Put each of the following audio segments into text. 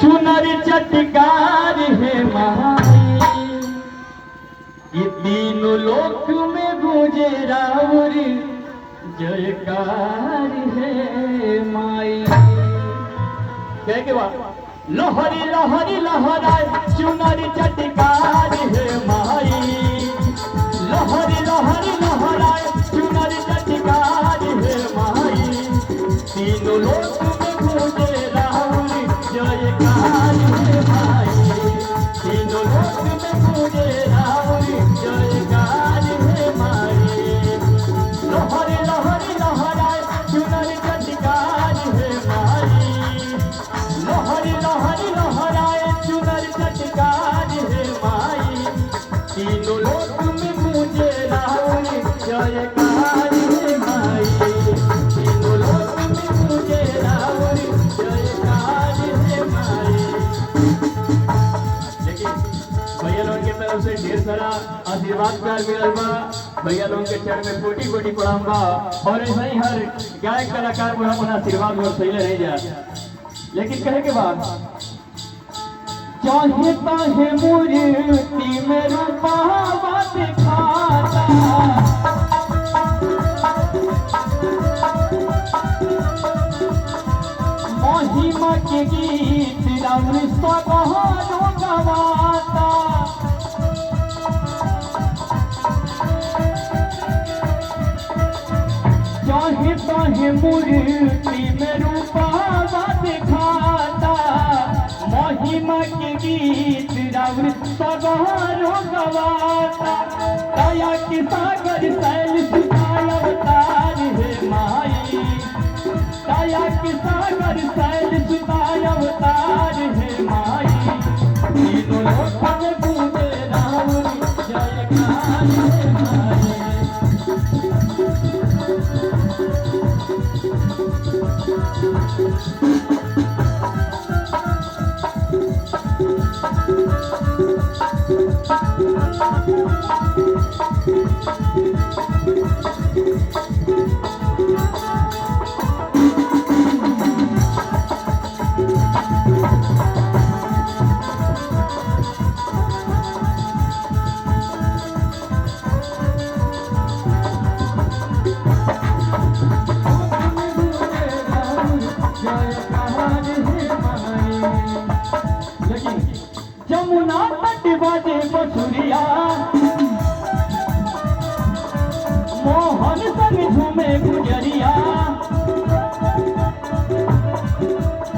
चुनर चटकार है माई, ये तीनों लोक में गूंजे राउर जयकार है माई। कह के बाद लहरी लहरी लहराए चुनर चटकार है माई, लहरी लहरी लहराए चुनर चटकार है माई, तीनों लोक में गूंजे राउर जयकार है माई, तीनों लोक में गूंजे राउर जयकार है माई। लहरी लहरी लहराए चुनर चटकार है माई, लहरी लहरी लहराए चुनर चटकार है माई, तीनों लोक में गूंजे राउर जयकार है माई, तीनों लोक में गूंजे राउर जयकार है माई। लेकिन भैया लोगों की तरफ से ढेर सारा आशीर्वाद प्यार मिलल बा, भैया लोगों के चरण में कोटि कोटि प्रणाम बा। और ऐसा ही हर गायक कलाकार को अपना आशीर्वाद और सही रह जा। लेकिन कहे के बाद चाहे ताहे मूर्ति में रूपावा दिखाता, महिमा के गीत राउर सगहरो गवाता, चाहे ताहे मूर्ति में रूपावा दिखाता, महिमा के गीत राउर सगहरो गवाता। दया के सागर शैल सुखाय अवतार है माई, दया के सागर शैल सुखाय अवतार है माई, तीनों लोक में गूंजे राउर जयकार है माई। जमुना तट बाजे बसुरिया, मोहन संग झूमे गुजरिया,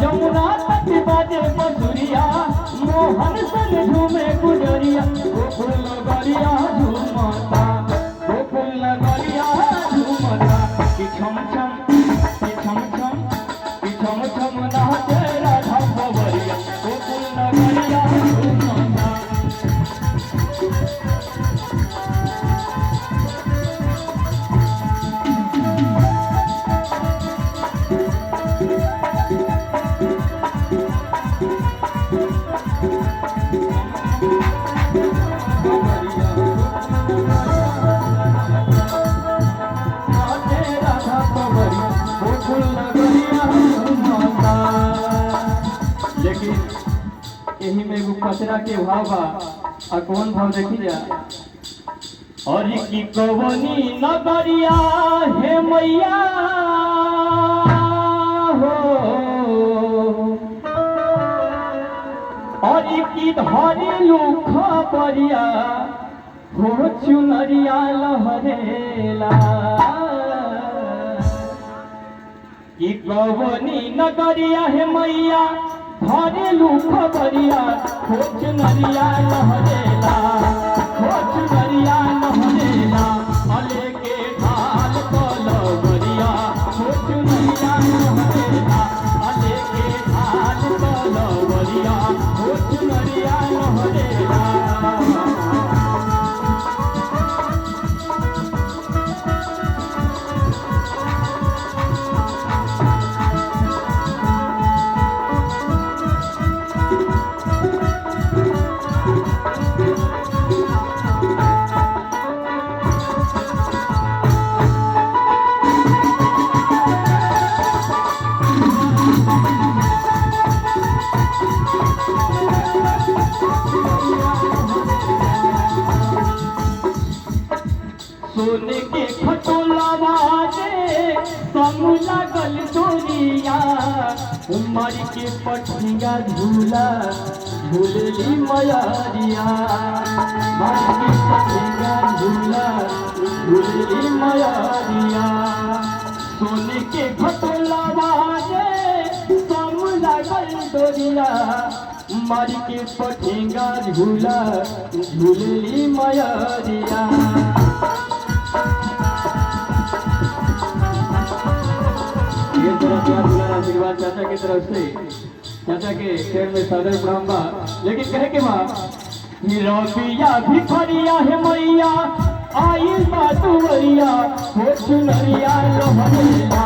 जमुना तट बाजे बसुरिया, मोहन संग झूमे गुजरिया, गोकुल नगरिया झूमता, गोकुल नगरिया झूमता, कि छम छम कि छम छम कि छम छम नाचे राधा भवरिया, गोकुल नगरिया झूमता। लेकिन यही में एगो कचरा के भाव बा, आ कौन भाव देखी जा। और की कवनी नगरिया हे मैया हो, और की धरिलू खबरिया हो, चुनरिया लहरेला, की कवनी नगरिया हे मैया धरिलू खबरिया हो, चुनरिया लहरेला, हो चुनरिया लहरेला, अले के ढाल कलवरिया हो, चुनरिया लहरेला, अले के ढाल कलवरिया हो, चुनरिया लहरेला। मारी के पठिया झूला झूलली मयरिया मारी के पठिया झूला झूलली मयरिया सोने के खटोला बाजे सम लागल डोरिया मारी के पठिया झूला झूलली मयरिया ये तरफ यार दुलारा आशीर्वाद चाचा की तरफ से चाचा के चरण में सादर प्रणाम बा लेकिन कहे के बा रबिया भिखरिया है मैया आई बातुवरिया हो चुनरिया लहरेला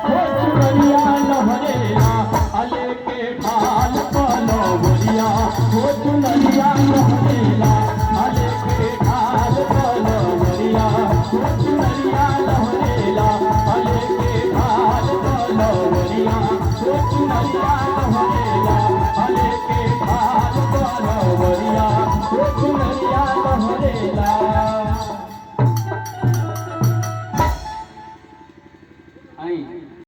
हो चुनरिया लहरेला अले के ढाल पलवरिया हो चुनरिया लहरेला अले के ढाल पलवरिया हो चुनरिया लहरेला अले के ढाल पलवरिया हो चुनरिया